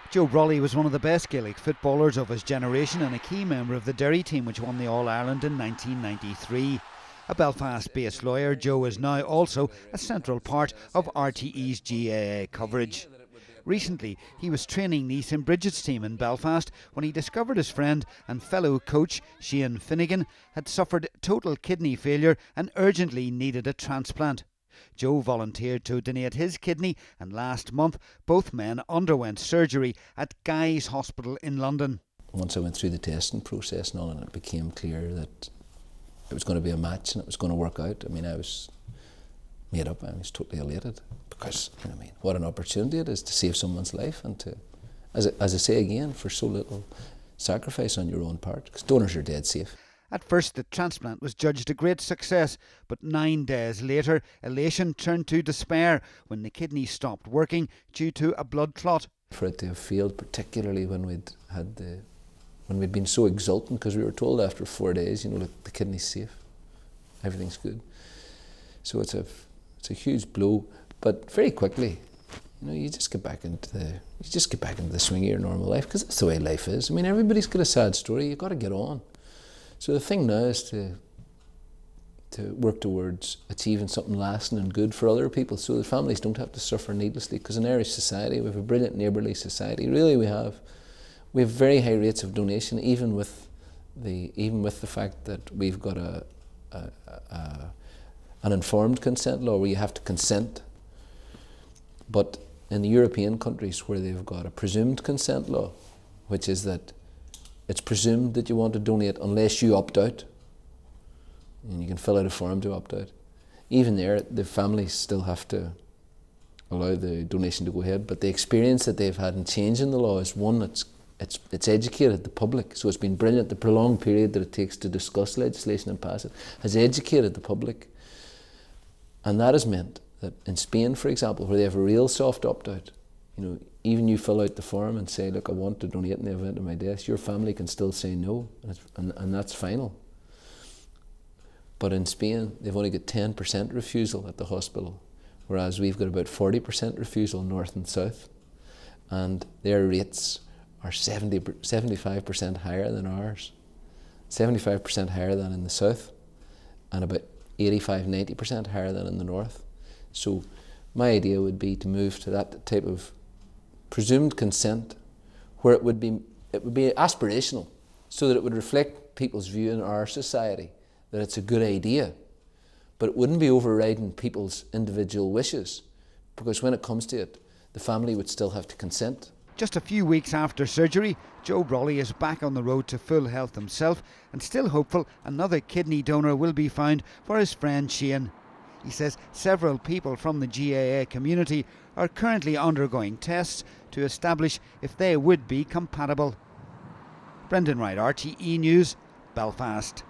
Joe Brolly was one of the best Gaelic footballers of his generation and a key member of the Derry team which won the All-Ireland in 1993. A Belfast-based lawyer, Joe is now also a central part of RTE's GAA coverage. Recently, he was training Nice and Bridget's team in Belfast when he discovered his friend and fellow coach, Shane Finnegan, had suffered total kidney failure and urgently needed a transplant. Joe volunteered to donate his kidney, and last month both men underwent surgery at Guy's Hospital in London. Once I went through the testing process and all, and it became clear that it was going to be a match and it was going to work out, I mean, I was made up. I was totally elated because, I mean, what an opportunity it is to save someone's life and to, as I say again, for so little sacrifice on your own part, because donors are dead safe. At first the transplant was judged a great success, but 9 days later elation turned to despair when the kidney stopped working due to a blood clot. For it to have failed, particularly when we'd been so exultant, because we were told after 4 days, you know, look, the kidney's safe, everything's good. So it's a huge blow, but very quickly, you know, you just get back into the swing of your normal life, because that's the way life is. I mean, everybody's got a sad story. You've got to get on. So the thing now is to work towards achieving something lasting and good for other people, so the families don't have to suffer needlessly. Because in Irish society, we have a brilliant neighbourly society. Really, we have very high rates of donation, even with the fact that we've got an informed consent law where you have to consent. But in the European countries where they've got a presumed consent law, which is that it's presumed that you want to donate unless you opt out, and you can fill out a form to opt out. Even there, the families still have to allow the donation to go ahead, but the experience that they've had in changing the law is one that's it's educated the public. So it's been brilliant. The prolonged period that it takes to discuss legislation and pass it has educated the public, and that has meant that in Spain, for example, where they have a real soft opt-out, you know, even you fill out the form and say, look, I want to donate in the event of my death, your family can still say no, and that's final. But in Spain, they've only got 10% refusal at the hospital, whereas we've got about 40% refusal north and south, and their rates are 75% higher than ours, 75% higher than in the south, and about 85–90% higher than in the north. So my idea would be to move to that type of presumed consent, where it would be aspirational, so that it would reflect people's view in our society that it's a good idea, but it wouldn't be overriding people's individual wishes, because when it comes to it, the family would still have to consent. Just a few weeks after surgery, Joe Brolly is back on the road to full health himself and still hopeful another kidney donor will be found for his friend Shane. He says several people from the GAA community are currently undergoing tests to establish if they would be compatible. Brendan Wright, RTE News, Belfast.